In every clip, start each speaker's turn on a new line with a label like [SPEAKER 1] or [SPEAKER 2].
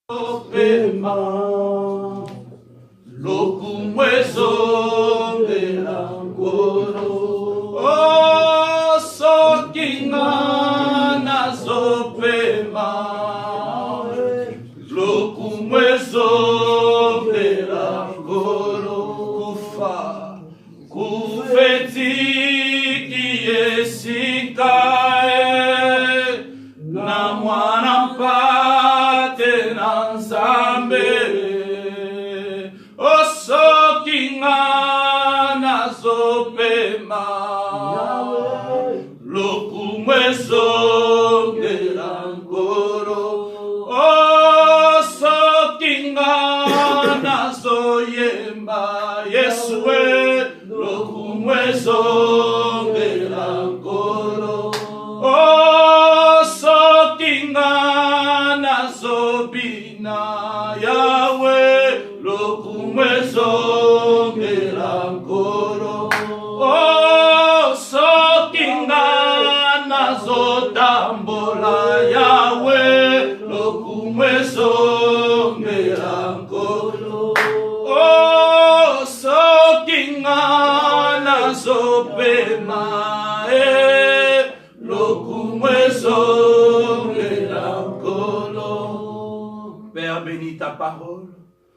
[SPEAKER 1] Pema lokumwezo bela ngoro o sokinga nazo pema lokumwezo bela ngoro kufa kufetiki yesikae na mwana mpate na nzambe osokinga nazopema lokumwezongela nkoro osokinga nazoyemba yesuwe lokumwezongela nkoro osokinga nazobina yawe lokumwezongela nkoro osokinga nazotambola yawe lokumwezongela nkoro osokinga nazopema Père, bénis ta parole,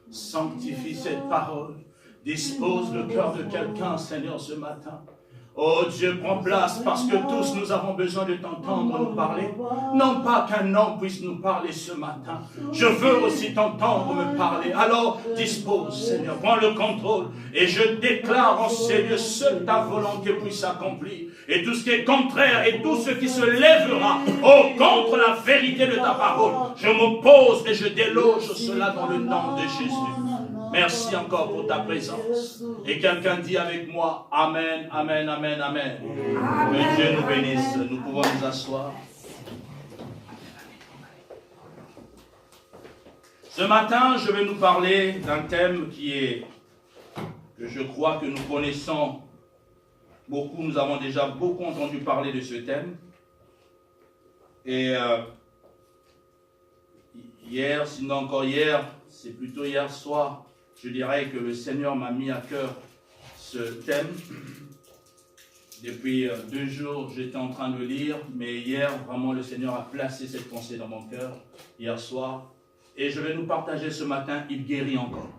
[SPEAKER 1] sanctifie cette parole, dispose le cœur de quelqu'un, Seigneur, ce matin. Oh Dieu, prends place parce que tous nous avons besoin de t'entendre nous parler. Non pas qu'un homme puisse nous parler ce matin. Je veux aussi t'entendre me parler. Alors dispose, Seigneur, prends le contrôle. Et je déclare en ces lieux, seule ta volonté puisse s'accomplir. Et tout ce qui est contraire et tout ce qui se lèvera contre la vérité de ta parole, je m'oppose et je déloge cela dans le nom de Jésus. Merci encore pour ta présence. Et quelqu'un dit avec moi, Amen, Amen, Amen, Amen. Que Dieu nous bénisse. Nous pouvons nous asseoir. Ce matin, je vais nous parler d'un thème que je crois que nous connaissons beaucoup. Nous avons déjà beaucoup entendu parler de ce thème. Et hier, sinon encore hier, c'est plutôt hier soir, je dirais que le Seigneur m'a mis à cœur ce thème. Depuis 2 jours, j'étais en train de lire, mais hier, vraiment, le Seigneur a placé cette pensée dans mon cœur, hier soir. Et je vais nous partager ce matin, il guérit encore.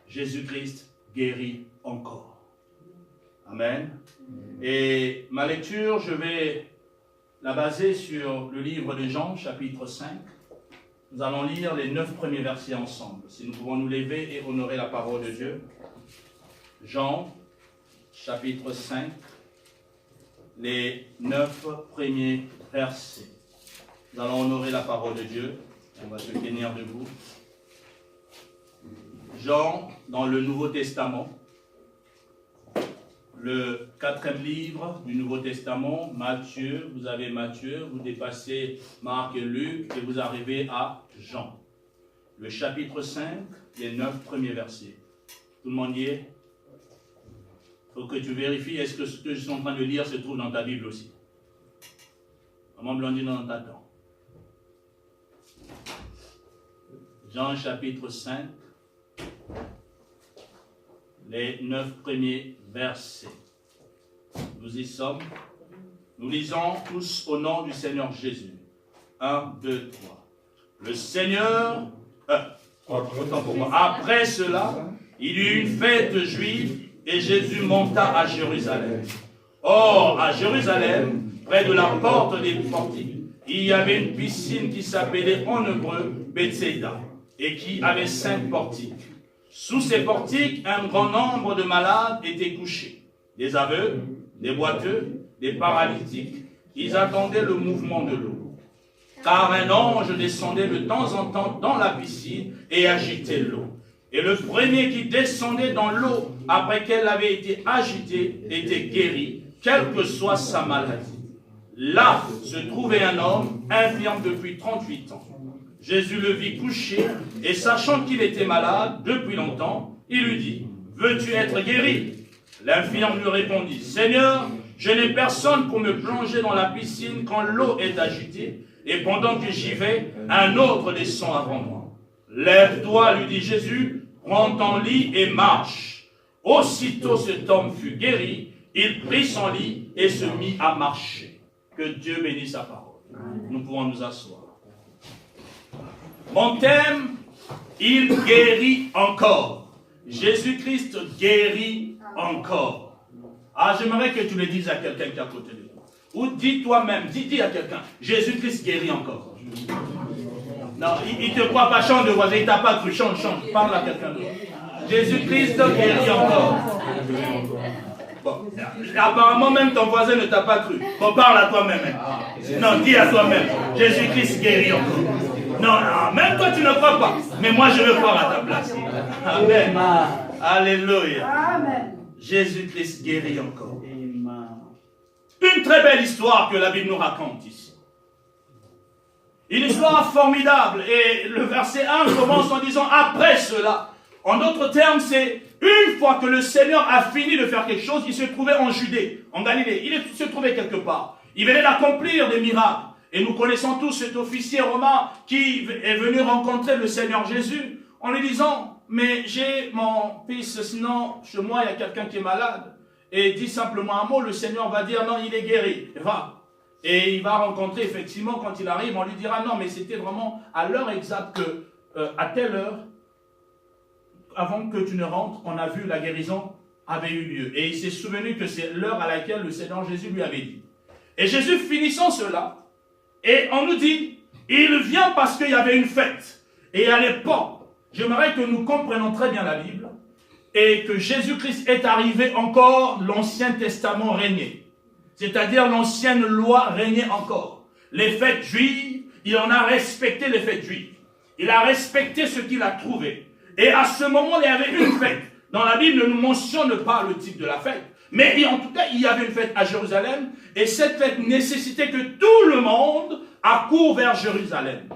[SPEAKER 1] Jésus-Christ guérit encore. Amen. Et ma lecture, je vais la baser sur le livre de Jean, chapitre 5. Nous allons lire les 9 premiers versets ensemble. Si nous pouvons nous lever et honorer la parole de Dieu. Jean, chapitre 5, les 9 premiers versets. Nous allons honorer la parole de Dieu. On va se tenir debout. Jean, dans le Nouveau Testament, le 4e livre du Nouveau Testament, Matthieu, vous avez Matthieu, vous dépassez Marc et Luc et vous arrivez à Jean. Le chapitre 5, les 9 premiers versets. Tout le monde y est? Il faut que tu vérifies, est-ce que ce que je suis en train de lire se trouve dans ta Bible aussi? Comment me l'ont dit dans ta temps? Jean chapitre 5, les 9 premiers versets. Nous y sommes. Nous lisons tous au nom du Seigneur Jésus. 1, 2, 3. Le Seigneur, autant pour moi. Après cela, il y eut une fête juive et Jésus monta à Jérusalem. Or, à Jérusalem, près de la porte des portiques, il y avait une piscine qui s'appelait en hébreu Bethsaïda et qui avait 5 portiques. Sous ces portiques, un grand nombre de malades étaient couchés. Des aveugles, des boiteux, des paralytiques. Ils attendaient le mouvement de l'eau. Car un ange descendait de temps en temps dans la piscine et agitait l'eau. Et le premier qui descendait dans l'eau, après qu'elle avait été agitée, était guéri, quelle que soit sa maladie. Là se trouvait un homme infirme depuis 38 ans. Jésus le vit couché, et sachant qu'il était malade depuis longtemps, il lui dit, « Veux-tu être guéri ?» L'infirme lui répondit, « Seigneur, je n'ai personne pour me plonger dans la piscine quand l'eau est agitée, et pendant que j'y vais, un autre descend avant moi. Lève-toi, lui dit Jésus, prends ton lit et marche. Aussitôt cet homme fut guéri, il prit son lit et se mit à marcher. Que Dieu bénisse sa parole. Nous pouvons nous asseoir. Mon thème, il guérit encore. Jésus-Christ guérit encore. Ah, j'aimerais que tu le dises à quelqu'un qui est à côté de toi. Ou dis toi-même, dis à quelqu'un, Jésus-Christ guérit encore. Non, il ne te croit pas, change de voix, il ne t'a pas cru, change, parle à quelqu'un d'autre. Jésus-Christ guérit encore. Bon, apparemment même ton voisin ne t'a pas cru. Bon, parle à toi-même. Non, dis à toi-même, Jésus-Christ guérit encore. Non, même toi tu ne crois pas, mais moi je veux croire à ta place. Amen. Alléluia. Amen. Jésus-Christ guérit encore. Une très belle histoire que la Bible nous raconte ici. Une histoire formidable. Et le verset 1 commence en disant après cela. En d'autres termes, c'est une fois que le Seigneur a fini de faire quelque chose, il se trouvait en Judée, en Galilée. Il se trouvait quelque part. Il venait d'accomplir des miracles. Et nous connaissons tous cet officier romain qui est venu rencontrer le Seigneur Jésus en lui disant « Mais j'ai mon fils, sinon chez moi il y a quelqu'un qui est malade. » Et dit simplement un mot, le Seigneur va dire « Non, il est guéri. Va. » Et il va rencontrer effectivement, quand il arrive, on lui dira « Non, mais c'était vraiment à l'heure exacte que, à telle heure, avant que tu ne rentres, on a vu la guérison avait eu lieu. » Et il s'est souvenu que c'est l'heure à laquelle le Seigneur Jésus lui avait dit. Et Jésus finissant cela, et on nous dit, il vient parce qu'il y avait une fête. Et à l'époque, j'aimerais que nous comprenions très bien la Bible, et que Jésus-Christ est arrivé encore, l'Ancien Testament régnait. C'est-à-dire l'ancienne loi régnait encore. Les fêtes juives, il en a respecté les fêtes juives. Il a respecté ce qu'il a trouvé. Et à ce moment, il y avait une fête. Dans la Bible, ne nous mentionne pas le type de la fête. Mais en tout cas, il y avait une fête à Jérusalem. Et cette fête nécessitait que tout le monde accourt vers Jérusalem.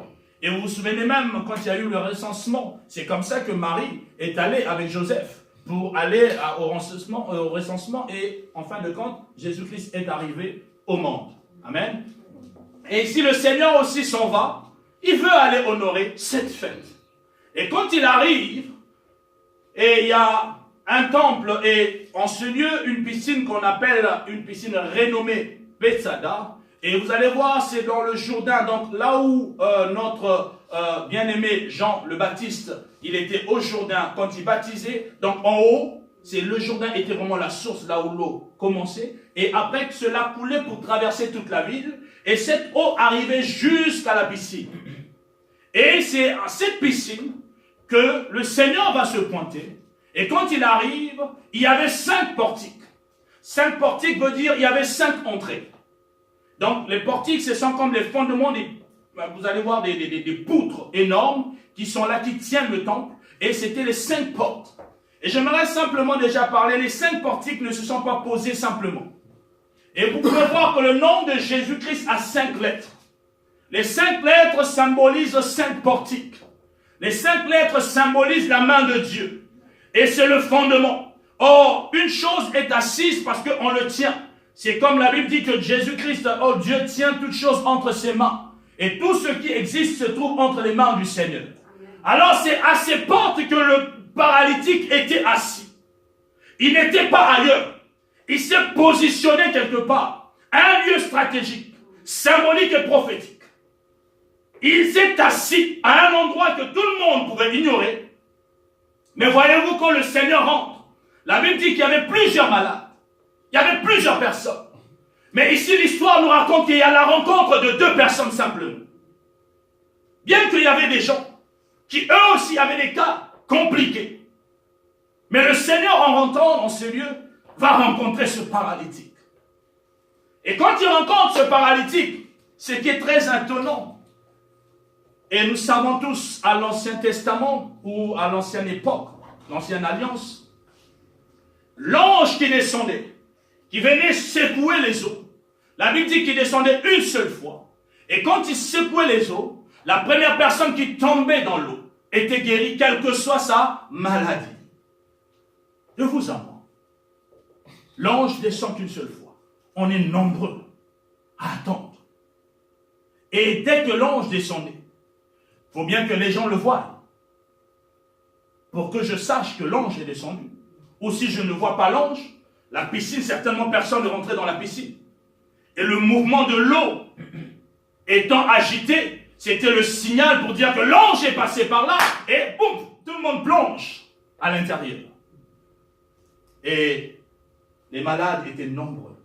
[SPEAKER 1] Et vous vous souvenez même, quand il y a eu le recensement, c'est comme ça que Marie est allée avec Joseph pour aller au recensement. Et en fin de compte, Jésus-Christ est arrivé au monde. Amen. Et si le Seigneur aussi s'en va, il veut aller honorer cette fête. Et quand il arrive, et il y a un temple et en ce lieu une piscine qu'on appelle une piscine renommée Bethsaïda. Et vous allez voir, c'est dans le Jourdain, donc là où notre bien-aimé Jean le Baptiste, il était au Jourdain quand il baptisait. Donc en haut, c'est le Jourdain était vraiment la source là où l'eau commençait. Et après que cela coulait pour traverser toute la ville. Et cette eau arrivait jusqu'à la piscine. Et c'est à cette piscine que le Seigneur va se pointer. Et quand il arrive, il y avait 5 portiques. 5 portiques veut dire il y avait 5 entrées. Donc les portiques, ce sont comme les fondements, vous allez voir des poutres énormes qui sont là, qui tiennent le temple. Et c'était les 5 portes. Et j'aimerais simplement déjà parler, les 5 portiques ne se sont pas posés simplement. Et vous pouvez voir que le nom de Jésus-Christ a 5 lettres. Les 5 lettres symbolisent 5 portiques. Les 5 lettres symbolisent la main de Dieu. Et c'est le fondement. Or, une chose est assise parce qu'on le tient. C'est comme la Bible dit que Jésus-Christ, oh Dieu tient toutes choses entre ses mains. Et tout ce qui existe se trouve entre les mains du Seigneur. Alors c'est à ces portes que le paralytique était assis. Il n'était pas ailleurs. Il s'est positionné quelque part. Un lieu stratégique, symbolique et prophétique. Il s'est assis à un endroit que tout le monde pouvait ignorer. Mais voyez-vous, quand le Seigneur rentre, la Bible dit qu'il y avait plusieurs malades. Il y avait plusieurs personnes. Mais ici, l'histoire nous raconte qu'il y a la rencontre de 2 personnes simplement. Bien qu'il y avait des gens qui, eux aussi, avaient des cas compliqués. Mais le Seigneur, en rentrant dans ce lieu, va rencontrer ce paralytique. Et quand il rencontre ce paralytique, ce qui est très étonnant, et nous savons tous, à l'Ancien Testament, ou à l'ancienne époque, l'ancienne alliance, l'ange qui descendait, qui venait secouer les eaux, la Bible dit qu'il descendait une seule fois. Et quand il secouait les eaux, la première personne qui tombait dans l'eau était guérie, quelle que soit sa maladie. De vous à moi, l'ange descend qu'une seule fois. On est nombreux à attendre. Et dès que l'ange descendait, il faut bien que les gens le voient, pour que je sache que l'ange est descendu. Ou si je ne vois pas l'ange, la piscine, certainement personne ne rentrait dans la piscine. Et le mouvement de l'eau étant agité, c'était le signal pour dire que l'ange est passé par là, et boum, tout le monde plonge à l'intérieur. Et les malades étaient nombreux.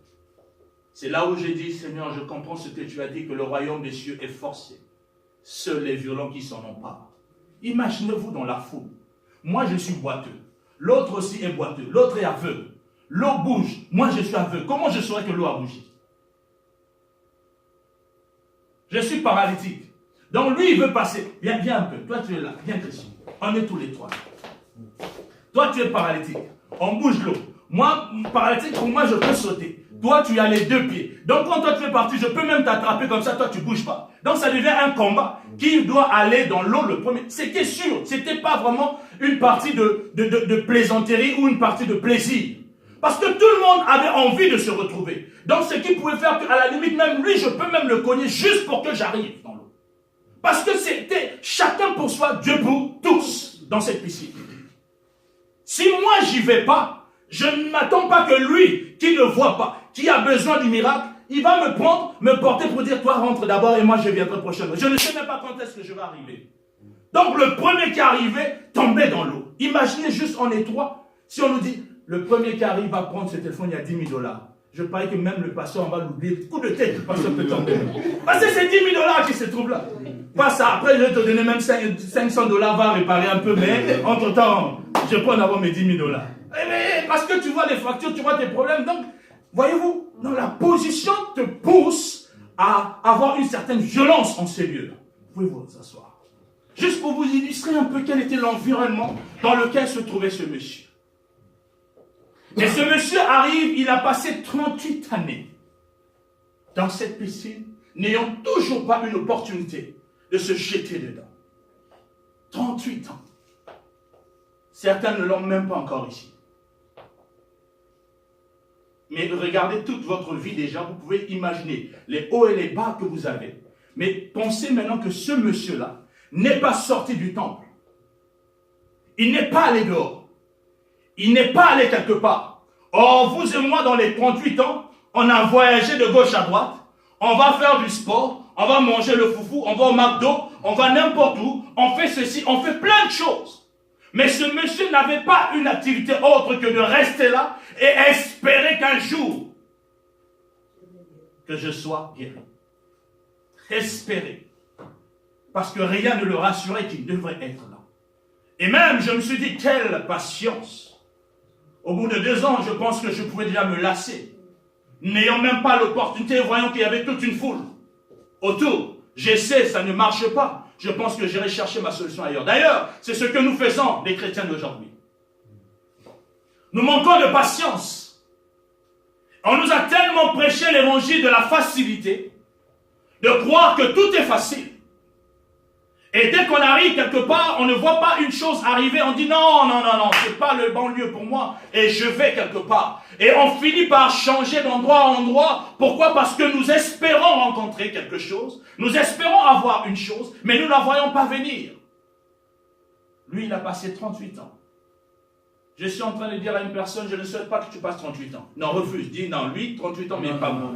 [SPEAKER 1] C'est là où j'ai dit, Seigneur, je comprends ce que tu as dit, que le royaume des cieux est forcé. Seuls les violents qui s'en emparent. Imaginez-vous dans la foule. Moi, je suis boiteux. L'autre aussi est boiteux. L'autre est aveugle. L'eau bouge. Moi, je suis aveugle. Comment je saurais que l'eau a bougé? Je suis paralytique. Donc, lui, il veut passer. Viens un peu. Toi, tu es là. Viens, Christian. On est tous les trois. Toi, tu es paralytique. On bouge l'eau. Moi, paralytique, pour moi, je peux sauter. Toi, tu as les deux pieds. Donc, quand toi, tu es parti, je peux même t'attraper comme ça. Toi, tu ne bouges pas. Donc, ça devient un combat. Qui doit aller dans l'eau le premier? C'était sûr. Ce n'était pas vraiment une partie de plaisanterie ou une partie de plaisir. Parce que tout le monde avait envie de se retrouver. Donc, ce qui pouvait faire qu'à la limite, même lui, je peux même le cogner juste pour que j'arrive dans l'eau. Parce que c'était chacun pour soi, Dieu pour tous, dans cette piscine. Si moi, j'y vais pas, je ne m'attends pas que lui, qui ne voit pas, qui a besoin du miracle, il va me prendre, me porter pour dire, toi, rentre d'abord et moi, je viendrai prochainement. Je ne sais même pas quand est-ce que je vais arriver. Donc, le premier qui arrivait tombait dans l'eau. Imaginez juste en étroit, si on nous dit, le premier qui arrive va prendre ce téléphone, il y a 10 000 $. Je parie que même le pasteur, on va l'oublier. Coup de tête, le pasteur peut tomber. Parce que c'est 10 000 $ qui se trouvent là. Pas ça. Après, je vais te donner même 500 $, va réparer un peu, mais entre-temps, je peux en avoir mes 10 000 $. Parce que tu vois les fractures, tu vois tes problèmes. Donc, voyez-vous, dans la position te pousse à avoir une certaine violence en ces lieux-là. Pouvez-vous vous asseoir? Juste pour vous illustrer un peu quel était l'environnement dans lequel se trouvait ce monsieur. Et ce monsieur arrive, il a passé 38 années dans cette piscine, n'ayant toujours pas une opportunité de se jeter dedans. 38 ans. Certains ne l'ont même pas encore ici. Mais regardez toute votre vie déjà, vous pouvez imaginer les hauts et les bas que vous avez. Mais pensez maintenant que ce monsieur-là n'est pas sorti du temple. Il n'est pas allé dehors. Il n'est pas allé quelque part. Or, vous et moi, dans les 38 ans, on a voyagé de gauche à droite. On va faire du sport. On va manger le foufou. On va au McDo. On va n'importe où. On fait ceci. On fait plein de choses. Mais ce monsieur n'avait pas une activité autre que de rester là et espérer qu'un jour, que je sois guéri. Espérer. Parce que rien ne le rassurait qu'il devrait être là. Et même, je me suis dit, quelle patience. Au bout de 2 ans, je pense que je pouvais déjà me lasser. N'ayant même pas l'opportunité, voyant qu'il y avait toute une foule autour. J'essaie, ça ne marche pas. Je pense que j'irai chercher ma solution ailleurs. D'ailleurs, c'est ce que nous faisons, les chrétiens d'aujourd'hui. Nous manquons de patience. On nous a tellement prêché l'évangile de la facilité, de croire que tout est facile. Et dès qu'on arrive quelque part, on ne voit pas une chose arriver, on dit non, c'est pas le bon lieu pour moi, et je vais quelque part. Et on finit par changer d'endroit en endroit. Pourquoi? Parce que nous espérons rencontrer quelque chose, nous espérons avoir une chose, mais nous ne la voyons pas venir. Lui, il a passé 38 ans. Je suis en train de dire à une personne, je ne souhaite pas que tu passes 38 ans. Non, refuse. Dis non, lui, 38 ans, mais pas moi.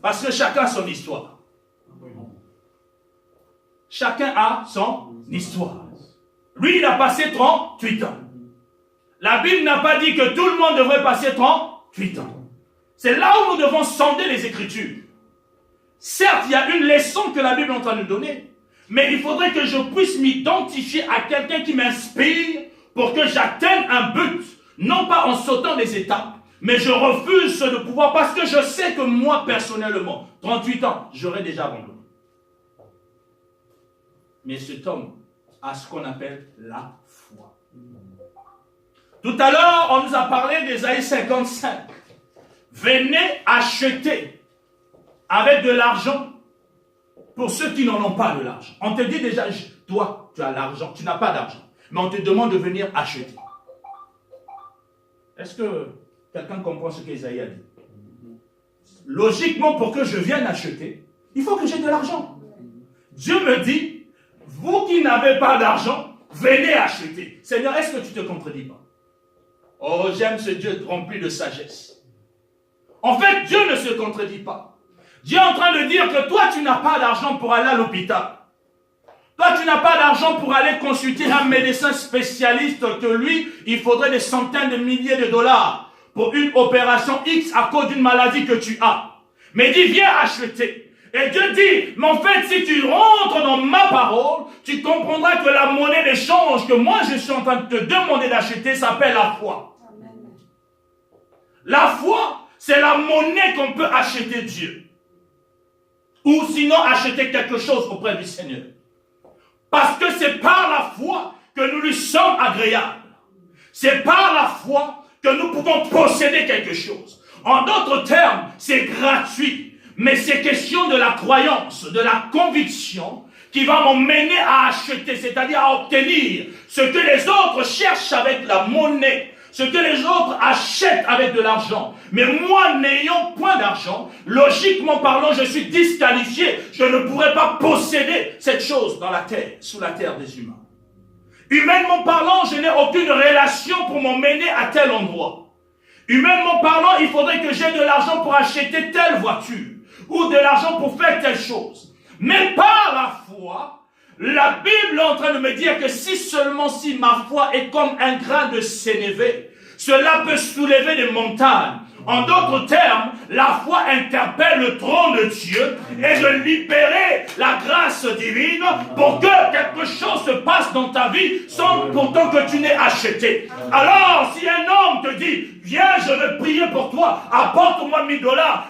[SPEAKER 1] Parce que chacun a son histoire. Chacun a son histoire. Lui, il a passé 38 ans. La Bible n'a pas dit que tout le monde devrait passer 38 ans. C'est là où nous devons sonder les Écritures. Certes, il y a une leçon que la Bible est en train de nous donner, mais il faudrait que je puisse m'identifier à quelqu'un qui m'inspire pour que j'atteigne un but, non pas en sautant des étapes, mais je refuse de pouvoir, parce que je sais que moi, personnellement, 38 ans, j'aurais déjà abandonné. Mais cet homme a ce qu'on appelle la foi. Tout à l'heure, on nous a parlé d'Ésaïe 55. Venez acheter avec de l'argent pour ceux qui n'en ont pas de l'argent. On te dit déjà, toi, tu as l'argent, tu n'as pas d'argent. Mais on te demande de venir acheter. Est-ce que quelqu'un comprend ce qu'Ésaïe a dit? Logiquement, pour que je vienne acheter, Il faut que j'ai de l'argent. Dieu me dit, vous qui n'avez pas d'argent, venez acheter. Seigneur, est-ce que tu ne te contredis pas? Oh, j'aime ce Dieu rempli de sagesse. En fait, Dieu ne se contredit pas. Dieu est en train de dire que toi, tu n'as pas d'argent pour aller à l'hôpital. Toi, tu n'as pas d'argent pour aller consulter un médecin spécialiste que lui, il faudrait des centaines de milliers de dollars pour une opération X à cause d'une maladie que tu as. Mais dis, viens acheter. Et Dieu dit, mais en fait, si tu rentres dans ma parole, tu comprendras que la monnaie d'échange que moi je suis en train de te demander d'acheter s'appelle la foi. Amen. La foi, c'est la monnaie qu'on peut acheter Dieu. Ou sinon acheter quelque chose auprès du Seigneur. Parce que c'est par la foi que nous lui sommes agréables. C'est par la foi que nous pouvons posséder quelque chose. En d'autres termes, c'est gratuit. Mais c'est question de la croyance, de la conviction qui va m'emmener à acheter, c'est-à-dire à obtenir ce que les autres cherchent avec la monnaie, ce que les autres achètent avec de l'argent. Mais moi, n'ayant point d'argent, logiquement parlant, je suis disqualifié. Je ne pourrais pas posséder cette chose dans la terre, sous la terre des humains. Humainement parlant, je n'ai aucune relation pour m'emmener à tel endroit. Humainement parlant, il faudrait que j'aie de l'argent pour acheter telle voiture ou de l'argent pour faire telle chose. Mais par la foi, la Bible est en train de me dire que si ma foi est comme un grain de sénévé, cela peut soulever des montagnes. En d'autres termes, la foi interpelle le trône de Dieu et de libérer la grâce divine pour que quelque chose se passe dans ta vie sans pourtant que tu n'aies acheté. Alors, si un homme te dit, viens, je vais prier pour toi, apporte-moi 1000 $,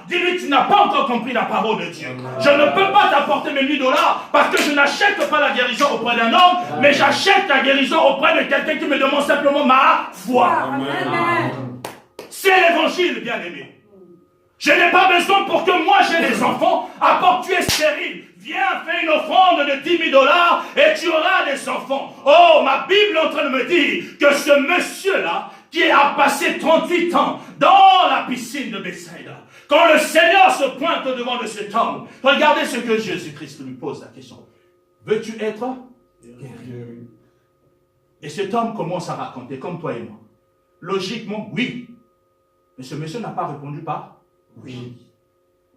[SPEAKER 1] dis-lui, tu n'as pas encore compris la parole de Dieu. Je ne peux pas t'apporter mes 1000 $ parce que je n'achète pas la guérison auprès d'un homme, mais j'achète la guérison auprès de quelqu'un qui me demande simplement ma foi. Amen. C'est l'évangile, bien-aimé. Je n'ai pas besoin pour que moi j'ai des enfants, à part tu es stérile. Viens, fais une offrande de 10 000 $ et tu auras des enfants. Oh, ma Bible est en train de me dire que ce monsieur-là, qui a passé 38 ans dans la piscine de Bethsaïda, quand le Seigneur se pointe devant de cet homme, regardez ce que Jésus-Christ lui pose la question. Veux-tu être guéri? Et cet homme commence à raconter, comme toi et moi. Logiquement, oui. Mais ce monsieur n'a pas répondu par oui.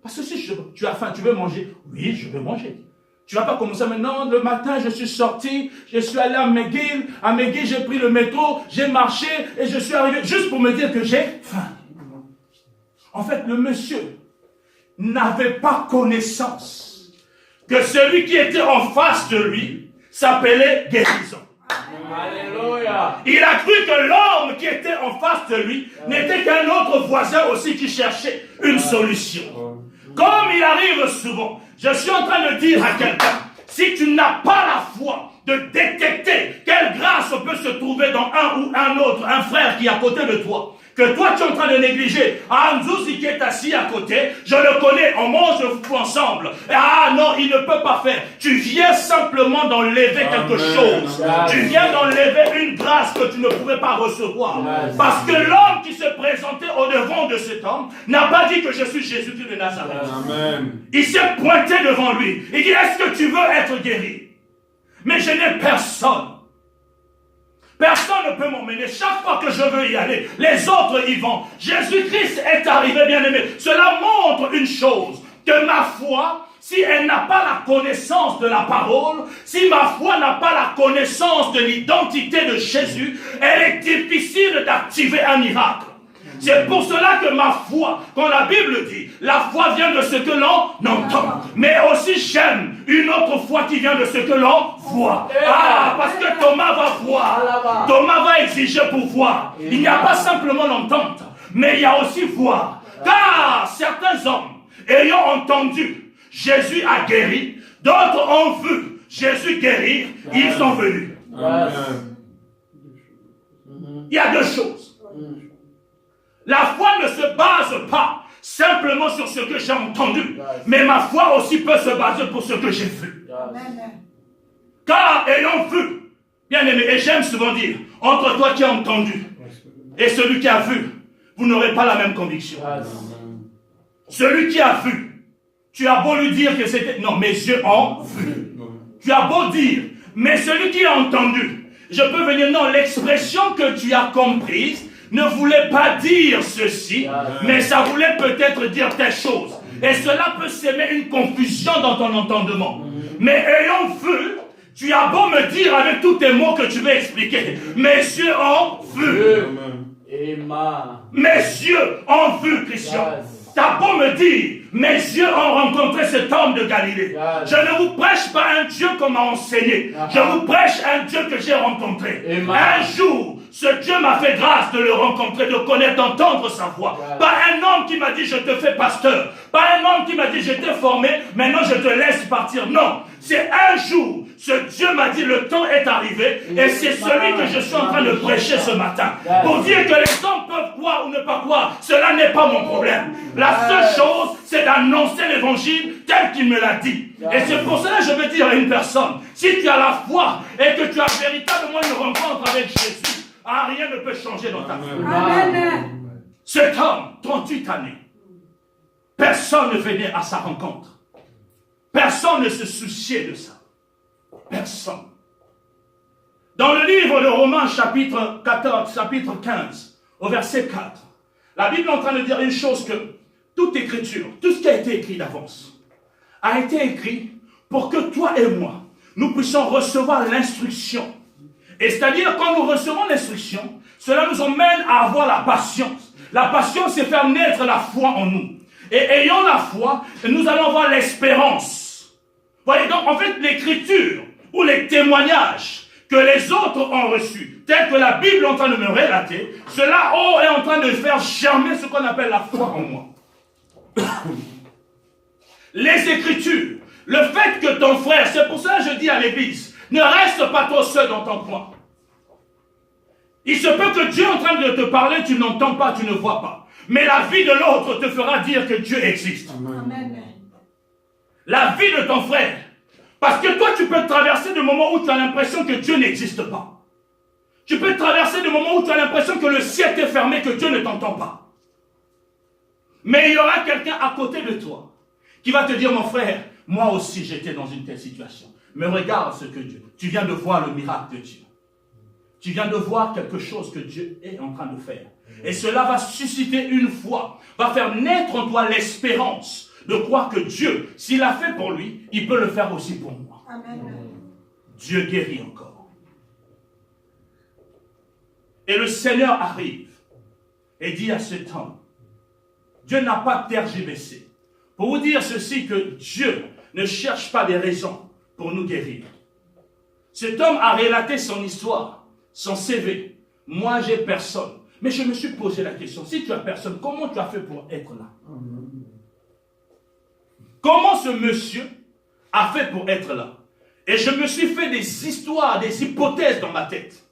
[SPEAKER 1] Parce que si tu as faim, tu veux manger? Oui, je veux manger. Tu ne vas pas commencer maintenant, le matin, je suis sorti, je suis allé à McGill, j'ai pris le métro, j'ai marché et je suis arrivé juste pour me dire que j'ai faim. En fait, le monsieur n'avait pas connaissance que celui qui était en face de lui s'appelait guérison. Alléluia. Il a cru que l'homme qui était en face de lui n'était qu'un autre voisin aussi qui cherchait une solution. Comme il arrive souvent, je suis en train de dire à quelqu'un, si tu n'as pas la foi de détecter quelle grâce peut se trouver dans un ou un autre, un frère qui est à côté de toi, que toi tu es en train de négliger, Anzouzi qui est assis à côté, je le connais, on mange ensemble. Ah non, il ne peut pas faire. Tu viens simplement d'enlever quelque chose. Tu viens d'enlever une grâce que tu ne pouvais pas recevoir. Parce que l'homme qui se présentait au devant de cet homme n'a pas dit que je suis Jésus-Christ de Nazareth. Amen. Il s'est pointé devant lui. Il dit, est-ce que tu veux être guéri? Mais je n'ai personne. Personne ne peut m'emmener. Chaque fois que je veux y aller, les autres y vont. Jésus-Christ est arrivé, bien-aimé. Cela montre une chose, que ma foi, si elle n'a pas la connaissance de la parole, si ma foi n'a pas la connaissance de l'identité de Jésus, elle est difficile d'activer un miracle. C'est pour cela que ma foi, quand la Bible dit, la foi vient de ce que l'on entend. Mais aussi j'aime une autre foi qui vient de ce que l'on voit. Ah, parce que Thomas va voir. Thomas va exiger pour voir. Il n'y a pas simplement l'entente, mais il y a aussi voir. Car certains hommes, ayant entendu Jésus a guéri, d'autres ont vu Jésus guérir, ils sont venus. Il y a deux choses. La foi ne se base pas simplement sur ce que j'ai entendu, mais ma foi aussi peut se baser pour ce que j'ai vu. Car ayant vu, bien aimé, et j'aime souvent dire, entre toi qui as entendu et celui qui a vu, vous n'aurez pas la même conviction. Celui qui a vu, Tu as beau lui dire que c'était... Non, mes yeux ont vu. Tu as beau dire, mais celui qui a entendu, je peux venir... Non, l'expression que tu as comprise ne voulait pas dire ceci, mais ça voulait peut-être dire telle chose. Et cela peut s'aimer une confusion dans ton entendement. Mais ayant vu, tu as beau me dire avec tous tes mots que tu veux expliquer, mes yeux ont vu. Mes yeux ont vu, Christian. Tu as beau me dire, mes yeux ont rencontré cet homme de Galilée. Je ne vous prêche pas un Dieu qu'on m'a enseigné. Je vous prêche un Dieu que j'ai rencontré. Un jour, ce Dieu m'a fait grâce de le rencontrer, de connaître, d'entendre sa voix. Pas un homme qui m'a dit je te fais pasteur. Pas un homme qui m'a dit je t'ai formé, maintenant je te laisse partir. Non, c'est un jour, ce Dieu m'a dit le temps est arrivé et c'est celui que je suis en train de prêcher ce matin. Pour dire que les hommes peuvent croire ou ne pas croire, cela n'est pas mon problème. La seule chose, c'est d'annoncer l'évangile tel qu'il me l'a dit. Et c'est pour cela que je veux dire à une personne, si tu as la foi et que tu as véritablement une rencontre avec Jésus, rien ne peut changer dans ta vie. Amen. Cet homme, 38 années, personne ne venait à sa rencontre. Personne ne se souciait de ça. Personne. Dans le livre de Romains, chapitre 14, chapitre 15, au verset 4, la Bible est en train de dire une chose que toute écriture, tout ce qui a été écrit d'avance, a été écrit pour que toi et moi, nous puissions recevoir l'instruction. Et c'est-à-dire, quand nous recevons l'instruction, cela nous emmène à avoir la patience. La patience, c'est faire naître la foi en nous. Et ayant la foi, nous allons avoir l'espérance. Voyez donc, en fait, l'écriture ou les témoignages que les autres ont reçus, tels que la Bible est en train de me relater, cela est en train de faire germer ce qu'on appelle la foi en moi. Les écritures, le fait que ton frère, c'est pour ça que je dis à l'église, ne reste pas trop seul dans ton coin. Il se peut que Dieu est en train de te parler, tu n'entends pas, tu ne vois pas. Mais la vie de l'autre te fera dire que Dieu existe. Amen. La vie de ton frère. Parce que toi, tu peux traverser des moments où tu as l'impression que Dieu n'existe pas. Tu peux traverser des moments où tu as l'impression que le ciel est fermé, que Dieu ne t'entend pas. Mais il y aura quelqu'un à côté de toi qui va te dire, mon frère, moi aussi j'étais dans une telle situation. Mais regarde ce que Dieu... Tu viens de voir le miracle de Dieu. Tu viens de voir quelque chose que Dieu est en train de faire. Et cela va susciter une foi, va faire naître en toi l'espérance de croire que Dieu, s'il l'a fait pour lui, il peut le faire aussi pour moi. Amen. Dieu guérit encore. Et le Seigneur arrive et dit à cet homme, Dieu n'a pas tergiversé. Pour vous dire ceci, que Dieu ne cherche pas des raisons pour nous guérir. Cet homme a relaté son histoire, son CV. Moi, j'ai personne. Mais je me suis posé la question, si tu as personne, comment tu as fait pour être là? Comment ce monsieur a fait pour être là? Et je me suis fait des histoires, des hypothèses dans ma tête.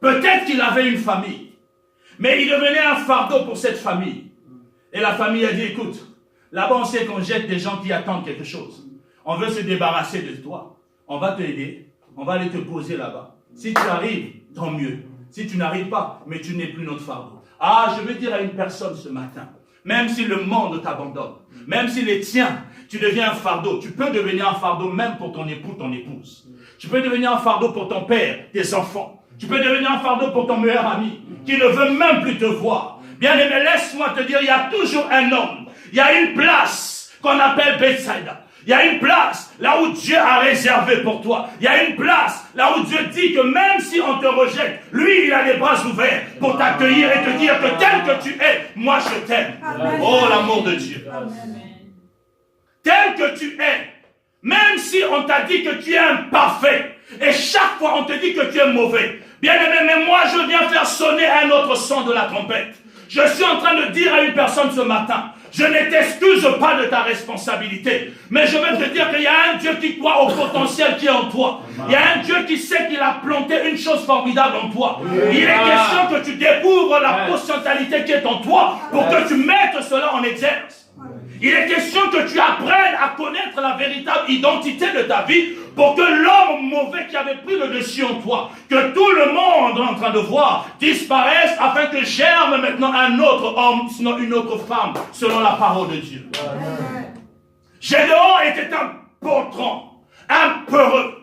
[SPEAKER 1] Peut-être qu'il avait une famille, mais il devenait un fardeau pour cette famille. Et la famille a dit, écoute, là-bas on sait qu'on jette des gens qui attendent quelque chose. On veut se débarrasser de toi. On va t'aider, on va aller te poser là-bas. Si tu arrives, tant mieux. Si tu n'arrives pas, mais tu n'es plus notre fardeau. Ah, je veux dire à une personne ce matin, même si le monde t'abandonne, même si les tiens, tu deviens un fardeau. Tu peux devenir un fardeau même pour ton époux, ton épouse. Tu peux devenir un fardeau pour ton père, tes enfants. Tu peux devenir un fardeau pour ton meilleur ami, qui ne veut même plus te voir. Bien aimé, laisse-moi te dire, il y a toujours un homme. Il y a une place qu'on appelle Bethsaïda. Il y a une place là où Dieu a réservé pour toi. Il y a une place là où Dieu dit que même si on te rejette, lui, il a les bras ouverts pour t'accueillir et te dire que tel que tu es, moi je t'aime. Oh, l'amour de Dieu. Amen. Tel que tu es, même si on t'a dit que tu es imparfait, et chaque fois on te dit que tu es mauvais, bien aimé, mais moi je viens faire sonner un autre son de la trompette. Je suis en train de dire à une personne ce matin, je ne t'excuse pas de ta responsabilité, mais je veux te dire qu'il y a un Dieu qui croit au potentiel qui est en toi. Il y a un Dieu qui sait qu'il a planté une chose formidable en toi. Il est question que tu découvres la potentialité qui est en toi pour que tu mettes cela en exerce. Il est question que tu apprennes à connaître la véritable identité de ta vie pour que l'homme mauvais qui avait pris le dessus en toi, que tout le monde est en train de voir, disparaisse afin que germe maintenant un autre homme, sinon une autre femme, selon la parole de Dieu. Gédéon était un poltron, un peureux.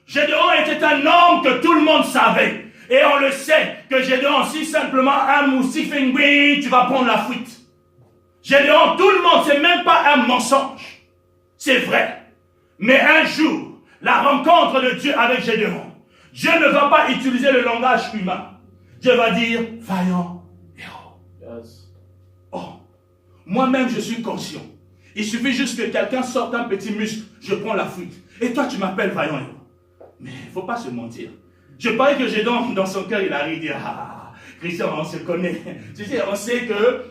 [SPEAKER 1] Gédéon était un homme que tout le monde savait. Et on le sait que Gédéon, si simplement un moustique fait une oui, tu vas prendre la fuite. Gédéon, tout le monde, c'est même pas un mensonge. C'est vrai. Mais un jour, la rencontre de Dieu avec Gédéon, Dieu ne va pas utiliser le langage humain. Dieu va dire, vaillant héros. Yes. Oh, moi-même je suis conscient. Il suffit juste que quelqu'un sorte un petit muscle, je prends la fuite. Et toi tu m'appelles vaillant héros. Mais il ne faut pas se mentir. Je parie que Gédéon, dans son cœur, il arrive à dire, ah, Christian, on se connaît. Tu sais, on sait que,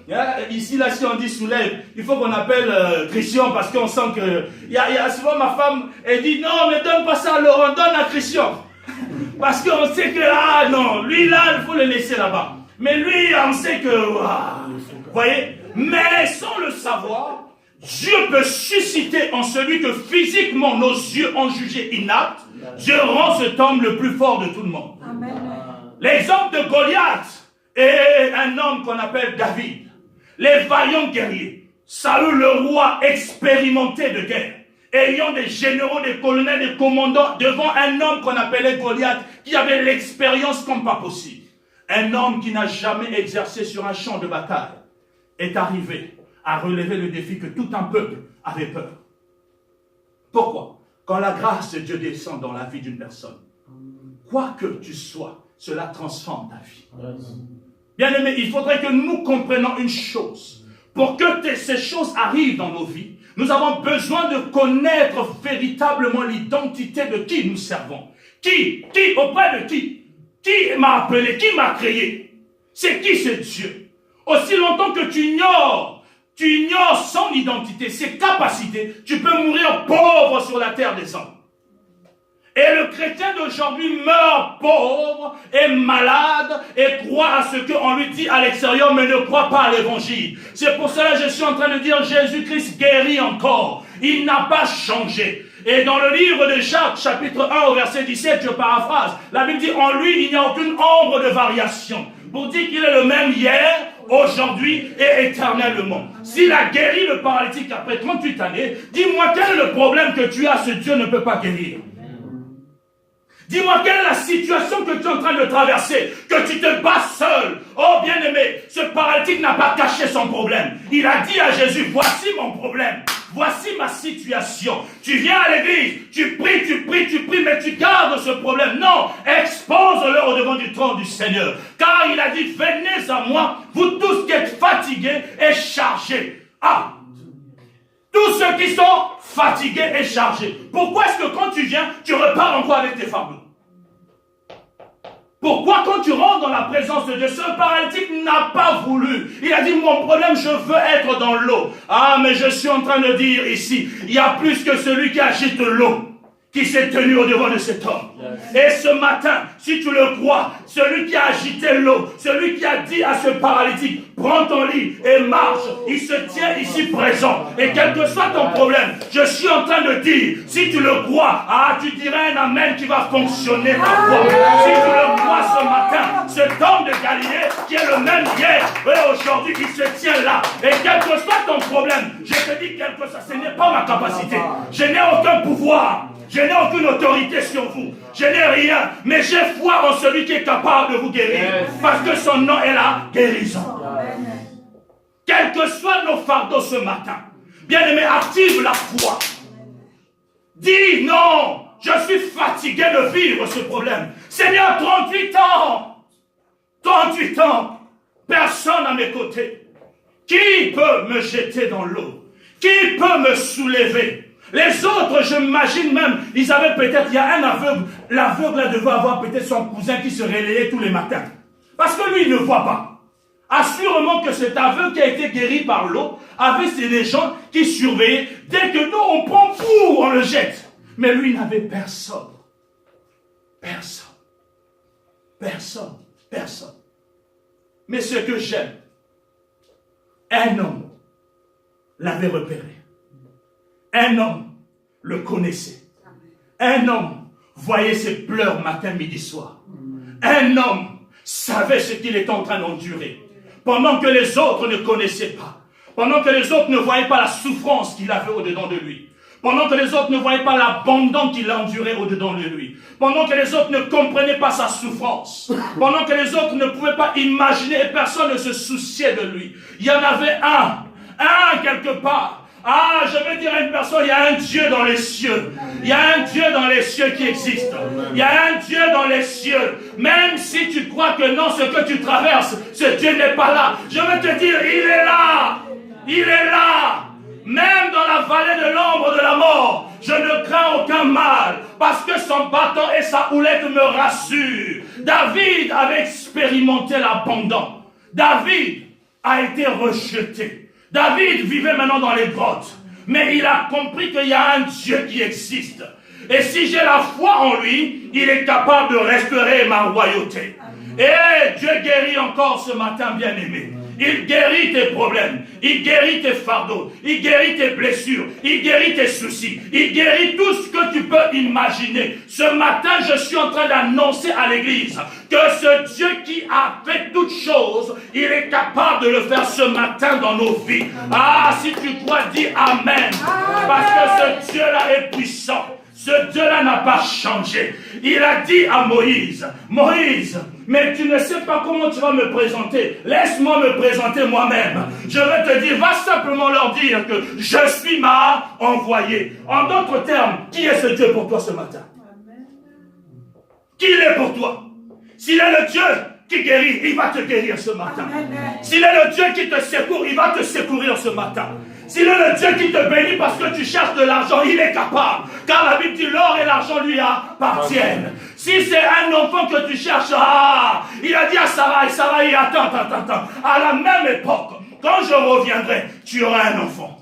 [SPEAKER 1] ici, là, si on dit soulève, il faut qu'on appelle Christian parce qu'on sent que, il y a souvent ma femme, elle dit, non, mais donne pas ça à Laurent, donne à Christian. Parce qu'on sait que, ah non, lui là, il faut le laisser là-bas. Mais lui, on sait que, vous voyez, mais sans le savoir, Dieu peut susciter en celui que physiquement nos yeux ont jugé inapte. Dieu rend cet homme le plus fort de tout le monde. L'exemple de Goliath est un homme qu'on appelle David. Les vaillants guerriers. Saül, le roi expérimenté de guerre, ayant des généraux, des colonels, des commandants devant un homme qu'on appelait Goliath, qui avait l'expérience comme pas possible. Un homme qui n'a jamais exercé sur un champ de bataille est arrivé à relever le défi que tout un peuple avait peur. Pourquoi? Quand la grâce de Dieu descend dans la vie d'une personne, quoi que tu sois, cela transforme ta vie. Bien-aimés, il faudrait que nous comprenions une chose. Pour que ces choses arrivent dans nos vies, nous avons besoin de connaître véritablement l'identité de qui nous servons. Qui auprès de qui m'a appelé, qui m'a créé? C'est qui ce Dieu? Aussi longtemps que tu ignores son identité, ses capacités, tu peux mourir pauvre sur la terre des hommes. Et le chrétien d'aujourd'hui meurt pauvre et malade et croit à ce qu'on lui dit à l'extérieur, mais ne croit pas à l'évangile. C'est pour cela que je suis en train de dire Jésus-Christ guérit encore. Il n'a pas changé. Et dans le livre de Jacques, chapitre 1 au verset 17, je paraphrase, la Bible dit en lui, il n'y a aucune ombre de variation. Pour dire qu'il est le même hier, aujourd'hui et éternellement. S'il a guéri le paralytique après 38 années, dis-moi quel est le problème que tu as, ce Dieu ne peut pas guérir. Dis-moi quelle est la situation que tu es en train de traverser, que tu te bats seul. Oh bien-aimé, ce paralytique n'a pas caché son problème. Il a dit à Jésus, voici mon problème, voici ma situation. Tu viens à l'église, tu pries, mais tu gardes ce problème. Non, expose-le au devant du trône du Seigneur. Car il a dit, venez à moi, vous tous qui êtes fatigués et chargés. Ah, tous ceux qui sont fatigués et chargés. Pourquoi est-ce que quand tu viens, tu repars encore avec tes fardeaux? Pourquoi quand tu rentres dans la présence de Dieu, ce paralytique n'a pas voulu. Il a dit, mon problème, je veux être dans l'eau. Ah, mais je suis en train de dire ici, il y a plus que celui qui agite l'eau, qui s'est tenu au devant de cet homme. Et ce matin, si tu le crois, celui qui a agité l'eau, celui qui a dit à ce paralytique, prends ton lit et marche, il se tient ici présent. Et quel que soit ton problème, je suis en train de dire, si tu le crois, ah, tu dirais un amen qui va fonctionner par toi. Si tu le crois ce matin, cet homme de Galilée, qui est le même hier et aujourd'hui, il se tient là. Et quel que soit ton problème, je te dis quel que soit, ce n'est pas ma capacité. Je n'ai aucun pouvoir. Je n'ai aucune autorité sur vous. Je n'ai rien. Mais j'ai foi en celui qui est capable de vous guérir. Parce que son nom est la guérison. Quels que soient nos fardeaux ce matin, bien-aimé, active la foi. Dis non, je suis fatigué de vivre ce problème. Seigneur, 38 ans. 38 ans. Personne à mes côtés. Qui peut me jeter dans l'eau? Qui peut me soulever? Les autres, je m'imagine même, ils avaient peut-être, il y a un aveugle, l'aveugle là devait avoir peut-être son cousin qui se réveillait tous les matins. Parce que lui, il ne voit pas. Assurément que cet aveugle qui a été guéri par l'eau, avait des gens qui surveillaient. Dès que nous, on prend pour, on le jette. Mais lui, il n'avait personne. Personne. Personne. Personne. Mais ce que j'aime, un homme l'avait repéré. Un homme le connaissait. Un homme voyait ses pleurs matin, midi, soir. Un homme savait ce qu'il était en train d'endurer. Pendant que les autres ne connaissaient pas. pendant que les autres ne voyaient pas la souffrance qu'il avait au-dedans de lui, pendant que les autres ne voyaient pas l'abandon qu'il a enduré au-dedans de lui, pendant que les autres ne comprenaient pas sa souffrance, pendant que les autres ne pouvaient pas imaginer et personne ne se souciait de lui, il y en avait un quelque part. Ah, je veux dire à une personne, il y a un Dieu dans les cieux. Il y a un Dieu dans les cieux qui existe. Il y a un Dieu dans les cieux. Même si tu crois que non, ce que tu traverses, ce Dieu n'est pas là. Je veux te dire, il est là. Il est là. Même dans la vallée de l'ombre de la mort, je ne crains aucun mal, parce que son bâton et sa houlette me rassurent. David avait expérimenté l'abandon. David a été rejeté. David vivait maintenant dans les grottes, mais il a compris qu'il y a un Dieu qui existe. Et si j'ai la foi en lui, il est capable de restaurer ma royauté. Et Dieu guérit encore ce matin, bien-aimé. Il guérit tes problèmes, il guérit tes fardeaux, il guérit tes blessures, il guérit tes soucis, il guérit tout ce que tu peux imaginer. Ce matin, je suis en train d'annoncer à l'église que ce Dieu qui a fait toutes choses, il est capable de le faire ce matin dans nos vies. Ah, si tu crois, dis Amen. Parce que ce Dieu-là est puissant. Ce Dieu-là n'a pas changé. Il a dit à Moïse, Moïse, mais tu ne sais pas comment tu vas me présenter. Laisse-moi me présenter moi-même. Je vais te dire, va simplement leur dire que je suis ma envoyé. En d'autres termes, qui est ce Dieu pour toi ce matin? Qui il est pour toi? S'il est le Dieu qui guérit, il va te guérir ce matin. S'il est le Dieu qui te secourt, il va te secourir ce matin. S'il est le Dieu qui te bénit parce que tu cherches de l'argent, il est capable. Car la Bible dit l'or et l'argent lui appartiennent. Si c'est un enfant que tu cherches, il a dit à Sarah, et Sarah, il attends. À la même époque, quand je reviendrai, tu auras un enfant.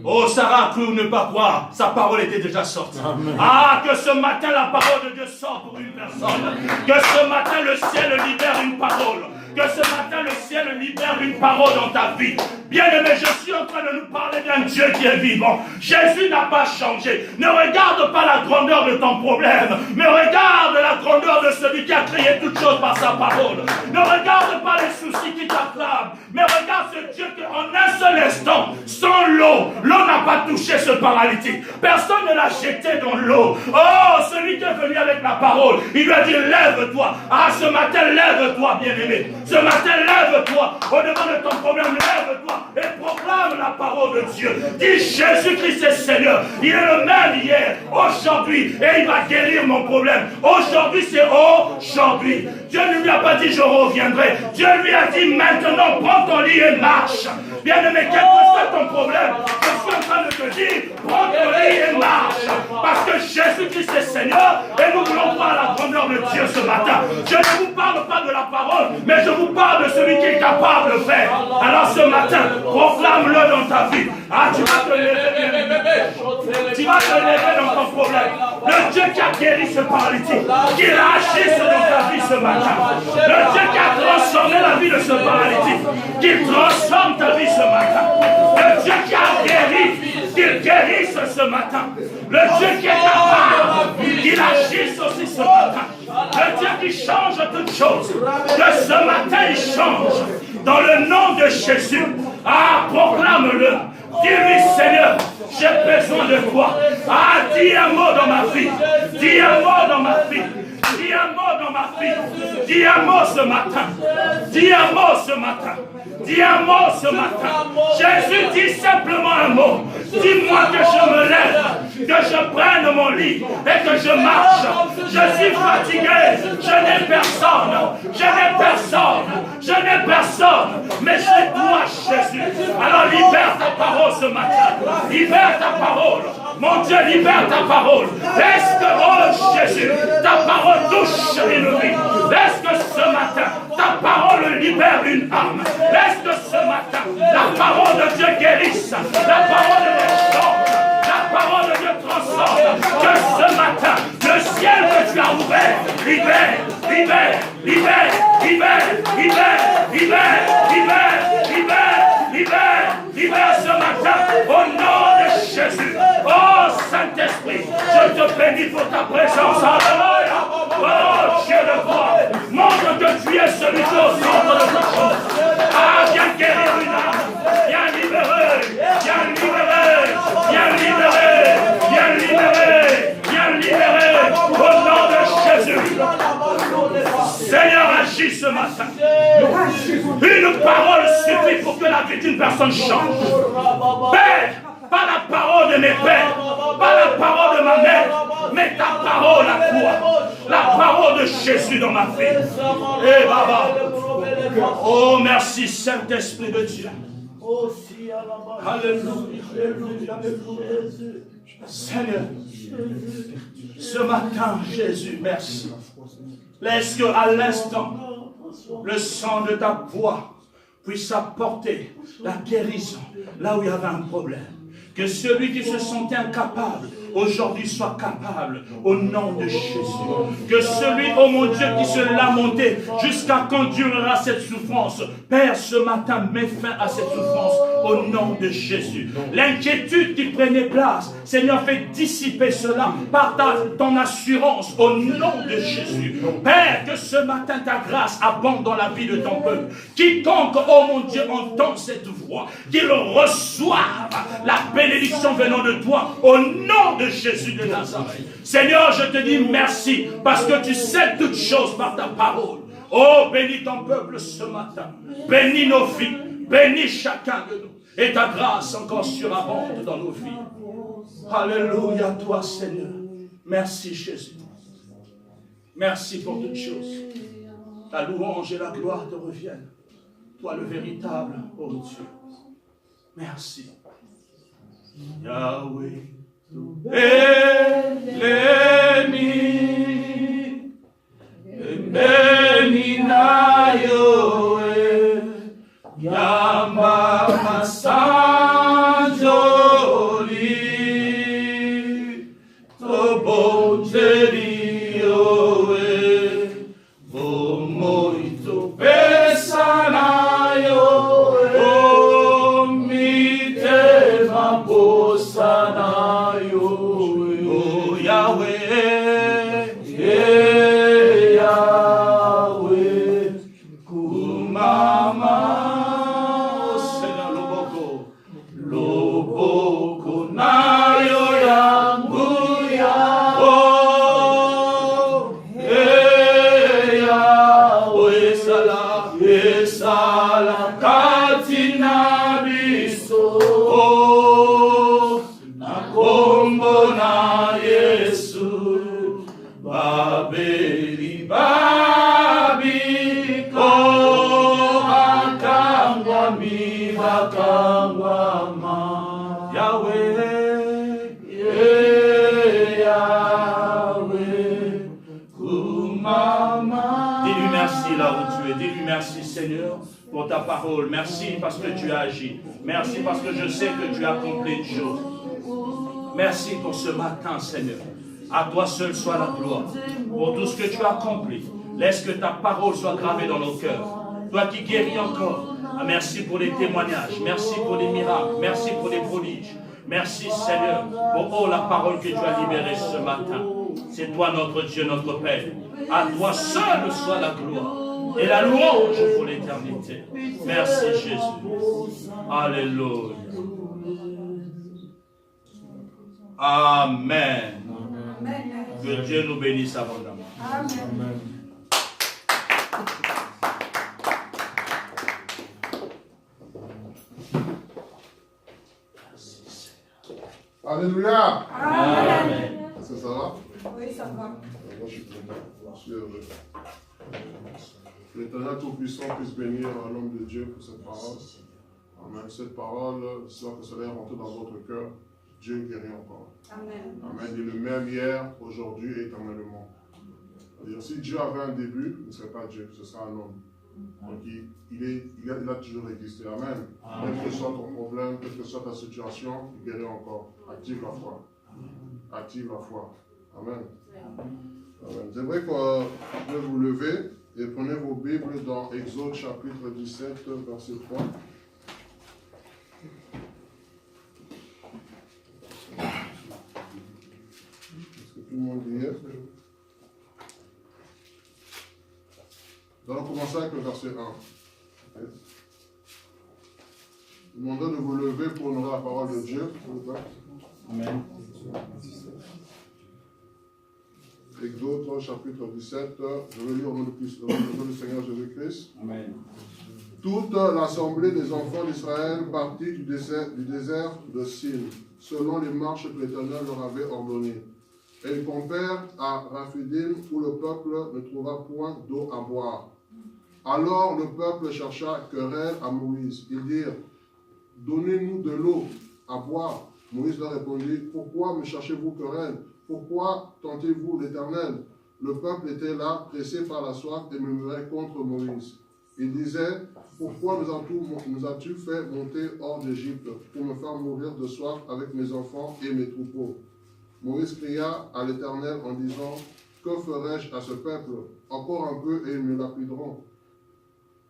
[SPEAKER 1] Oh, Sarah a cru ou ne pas croire, sa parole était déjà sortie. Amen. Ah, que ce matin la parole de Dieu sorte pour une personne. Que ce matin le ciel libère une parole. Que ce matin le ciel libère une parole dans ta vie. Bien-aimé, je suis en train de nous parler d'un Dieu qui est vivant. Jésus n'a pas changé. Ne regarde pas la grandeur de ton problème, mais regarde la grandeur de celui qui a créé toutes choses par sa parole. Ne regarde pas les soucis qui t'acclament, mais regarde ce Dieu qui en un seul instant, sans l'eau n'a pas touché ce paralytique. Personne ne l'a jeté dans l'eau. Oh, celui qui est venu avec la parole, il lui a dit lève-toi. Ah, ce matin, lève-toi, bien-aimé. Ce matin, lève-toi. Au-devant de ton problème, lève-toi et proclame la parole de Dieu. Dis Jésus-Christ est Seigneur. Il est le même hier, aujourd'hui, et il va guérir mon problème. Aujourd'hui, c'est aujourd'hui. Dieu ne lui a pas dit je reviendrai. Dieu lui a dit maintenant, prends ton lit et marche. Bien-aimé, quel que soit ton problème, je suis en train de te dire, prends ton lit et marche. Parce que Jésus-Christ est Seigneur et nous voulons voir la grandeur de Dieu ce matin. Je ne vous parle pas de la parole, mais je vous parle de celui qui est capable de le faire. Alors ce matin, proclame-le dans ta vie. Ah, tu vas te lever. Tu vas te lever dans ton problème. Le Dieu qui a guéri ce paralytique, qui l'a agi dans ta vie ce matin. Le Dieu qui a transformé la vie de ce paralytique, qu'il transforme ta vie ce matin. Le Dieu qui a guéri, qu'il guérisse ce matin. Le Dieu qui est capable, qu'il agisse aussi ce matin. Le Dieu qui change toutes choses. Que ce matin il change. Dans le nom de Jésus. Ah, proclame-le. Dis-lui, Seigneur, j'ai besoin de toi. Ah, dis un mot dans ma vie. Dis un mot dans ma vie. Dis un mot dans ma vie. Dis un mot ce matin. Dis un mot ce matin. Dis un mot ce matin. Jésus dit simplement un mot. Dis-moi que je me lève, que je prenne mon lit et que je marche. Je suis fatigué. Je n'ai personne. Je n'ai personne. Je n'ai personne. Mais c'est toi, Jésus. Alors libère ta parole ce matin. Libère ta parole. Mon Dieu, libère ta parole. Est-ce que, oh Jésus, ta parole touche une vie? Est-ce que ce matin, ta parole libère une âme? Est-ce que ce matin, la parole de Dieu guérisse? La parole de Dieu change? La parole de Dieu transforme? Que ce matin, le ciel que tu as ouvert, libère, libère, libère, libère, libère, libère, libère, libère, libère, libère ce matin, au nom de Jésus. Oh Saint-Esprit, je te bénis pour ta présence. Alléluia. Oh Dieu de gloire, montre que tu es celui qui est au centre de toute chose. Ah, viens guérir une âme, viens libérer qu'une personne change. Père, pas la parole de mes pères, pas la parole de ma mère, mais ta parole à toi. La parole de Jésus dans ma vie. Eh Baba. Oh, merci Saint-Esprit de Dieu. Alléluia, alléluia, alléluia. Seigneur, ce matin, Jésus, merci. Laisse que à l'instant, le sang de ta voix puisse apporter la guérison là où il y avait un problème. Que celui qui se sentait incapable, aujourd'hui soit capable au nom de Jésus. Que celui, oh mon Dieu, qui se lamentait jusqu'à quand durera cette souffrance. Père, ce matin, mets fin à cette souffrance au nom de Jésus. L'inquiétude qui prenait place, Seigneur, fais dissiper cela par ton assurance au nom de Jésus. Père, que ce matin, ta grâce abonde dans la vie de ton peuple. Quiconque, oh mon Dieu, entend cette voix, qu'il reçoive la bénédiction venant de toi au nom de Jésus de Nazareth. Seigneur, je te dis merci parce que tu sais toutes choses par ta parole. Oh, bénis ton peuple ce matin. Bénis nos vies. Bénis chacun de nous. Et ta grâce encore surabonde dans nos vies. Alléluia, toi Seigneur. Merci Jésus. Merci pour toutes choses. La louange et la gloire te reviennent. Toi le véritable, oh Dieu. Merci. Yahweh. Eleni. Beni na Yahweh. Yamba Masanjoli. Tobo Jeri Yahweh. Bomo ito pesana Yahweh. Oh, mite maposana Yahweh. Oh, Yahweh. Merci Seigneur pour ta parole. Merci parce que tu as agi. Merci parce que je sais que tu as accompli une chose. Merci pour ce matin Seigneur. À toi seul soit la gloire. Pour tout ce que tu as accompli. Laisse que ta parole soit gravée dans nos cœurs. Toi qui guéris encore. Merci pour les témoignages. Merci pour les miracles. Merci pour les prodiges. Merci Seigneur pour la parole que tu as libérée ce matin. C'est toi notre Dieu, notre Père. À toi seul soit la gloire. Et la louange pour l'éternité. Merci Jésus. Alléluia. Amen. Que Dieu nous bénisse abondamment. Amen.
[SPEAKER 2] Alléluia.
[SPEAKER 3] Amen.
[SPEAKER 2] Ça va?
[SPEAKER 3] Oui, ça va.
[SPEAKER 2] Moi, je suis content. Je suis heureux. Que l'Éternel Tout-Puissant puisse bénir l'homme de Dieu pour cette parole. Amen. Cette parole, sans que cela rentre dans votre cœur, Dieu guérit encore. Amen. Amen. Il est le même hier, aujourd'hui et éternellement. C'est-à-dire, si Dieu avait un début, il ne serait pas Dieu, ce sera un homme. Donc il a toujours existé. Amen. Quel que soit ton problème, quelle que soit ta situation, il guérit encore. Active la foi. Active la foi. Amen. Amen. J'aimerais que vous pouvez vous lever et prenez vos Bibles dans Exode chapitre 17, verset 3. Est-ce que tout le monde y est? Nous allons commencer avec le verset 1. Okay. Demandez de vous lever pour honorer la parole de Dieu. Amen. Exode chapitre 17, je vais lire au nom du Seigneur Jésus-Christ.
[SPEAKER 1] Amen.
[SPEAKER 2] Toute l'assemblée des enfants d'Israël partit du désert de Sin, selon les marches que l'Éternel leur avait ordonnées. Et ils campèrent à Raphidim, où le peuple ne trouva point d'eau à boire. Alors le peuple chercha querelle à Moïse. Ils dirent, donnez-nous de l'eau à boire. Moïse leur répondit, pourquoi me cherchez-vous querelle? Pourquoi tentez-vous l'Éternel? Le peuple était là, pressé par la soif, et murmurait contre Moïse. Il disait, pourquoi nous as-tu fait monter hors d'Égypte pour me faire mourir de soif avec mes enfants et mes troupeaux? Moïse cria à l'Éternel en disant, que ferai-je à ce peuple? Encore un peu et ils me lapideront.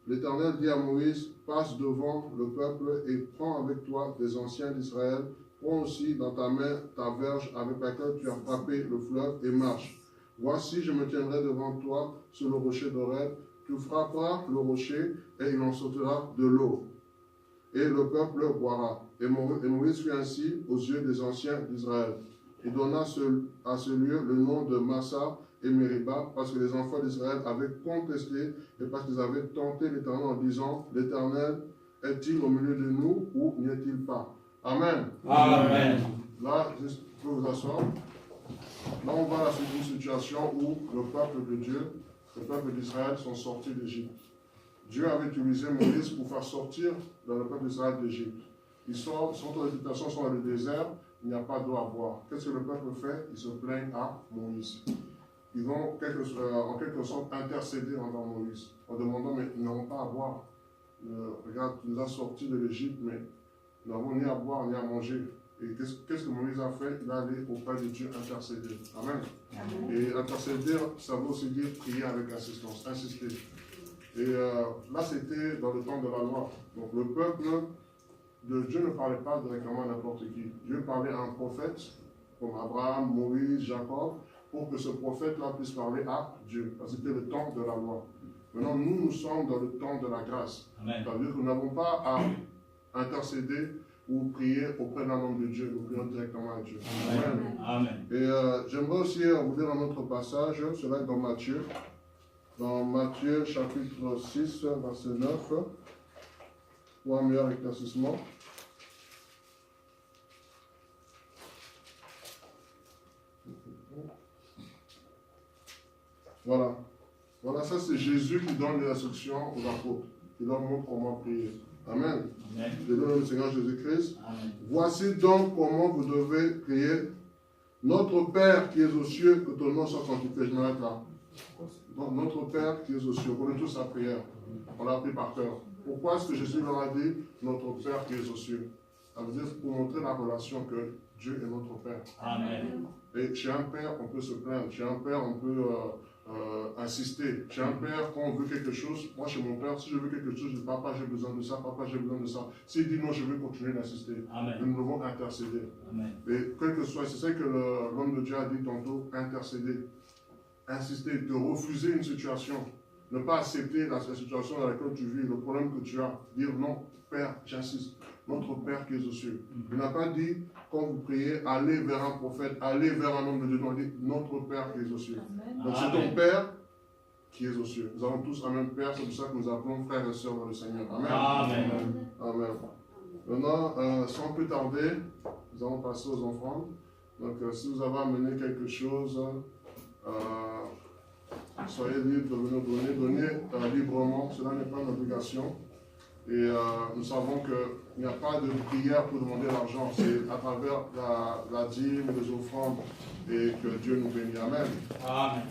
[SPEAKER 2] L'Éternel dit à Moïse, passe devant le peuple et prends avec toi des anciens d'Israël. Prends aussi dans ta main ta verge avec laquelle tu as frappé le fleuve et marche. Voici, je me tiendrai devant toi sur le rocher d'Horeb. Tu frapperas le rocher et il en sautera de l'eau. Et le peuple boira. Et Moïse fit ainsi aux yeux des anciens d'Israël. Il donna à ce lieu le nom de Massa et Mériba, parce que les enfants d'Israël avaient contesté et parce qu'ils avaient tenté l'Éternel en disant, l'Éternel est-il au milieu de nous ou n'y est-il pas? Amen.
[SPEAKER 1] Amen.
[SPEAKER 2] Là, vous pouvez vous asseoir. Là, on voit une situation où le peuple de Dieu, le peuple d'Israël sont sortis d'Égypte. Dieu avait utilisé Moïse pour faire sortir le peuple d'Israël d'Égypte. Ils sont dans le désert, il n'y a pas d'eau à boire. Qu'est-ce que le peuple fait? Ils se plaignent à Moïse. Ils vont en quelque sorte intercéder envers Moïse en demandant, mais nous n'avons pas à boire. Regarde, tu nous as sortis de l'Égypte, mais nous n'avons ni à boire ni à manger. Et qu'est-ce que Moïse a fait? Il est allé auprès de Dieu intercéder. Amen. Amen. Et intercéder, ça veut aussi dire prier avec insistance, insister. Et là, c'était dans le temps de la loi. Donc le peuple de Dieu ne parlait pas directement à n'importe qui. Dieu parlait à un prophète, comme Abraham, Moïse, Jacob, pour que ce prophète-là puisse parler à Dieu. Parce que c'était le temps de la loi. Maintenant, nous sommes dans le temps de la grâce. C'est-à-dire que nous n'avons pas à intercéder ou prier auprès d'un homme de Dieu. Nous prions directement à Dieu. Amen. Amen. Et j'aimerais aussi vous lire un autre passage. Cela est dans Matthieu. Dans Matthieu chapitre 6, verset 9. Pour un meilleur éclaircissement. Voilà. Voilà, ça c'est Jésus qui donne les instructions aux apôtres. Il leur montre comment prier. Amen. Amen. Je donne le Seigneur Jésus-Christ. Voici donc comment vous devez prier. Notre Père qui es aux cieux, que ton nom soit sanctifié. Je m'arrête là. Donc, notre Père qui es aux cieux. On connaît tous sa prière. On l'a appris par cœur. Pourquoi est-ce que Jésus leur a dit notre Père qui est aux cieux? Ça veut dire pour montrer la relation que Dieu est notre Père. Amen. Et chez un père, on peut se plaindre. Chez un père, on peut insister. Chez un père, quand on veut quelque chose, moi chez mon père, si je veux quelque chose, je dis papa, j'ai besoin de ça, papa, j'ai besoin de ça. S'il dit non, je vais continuer d'insister. Nous devons intercéder. Amen. Et quel que soit, c'est ça que l'homme de Dieu a dit tantôt, intercéder. Insister, de refuser une situation. Ne pas accepter la situation dans laquelle tu vis, le problème que tu as. Dire non, Père, j'insiste. Notre Père qui est aux cieux. Il n'a pas dit, quand vous priez, allez vers un prophète, allez vers un homme de Dieu. Non, il dit, notre Père qui est aux cieux. Amen. Donc c'est ton Père qui est aux cieux. Nous avons tous un même Père, c'est pour ça que nous appelons frères et sœurs dans le Seigneur. Amen. Amen. Amen. Maintenant, sans plus tarder, nous allons passer aux offrandes. Donc si vous avez amené quelque chose, soyez libres de venir donner librement. Cela n'est pas une obligation. Et nous savons qu'il n'y a pas de prière pour demander l'argent. C'est à travers la dîme, les offrandes, et que Dieu nous bénit. Amen. Amen.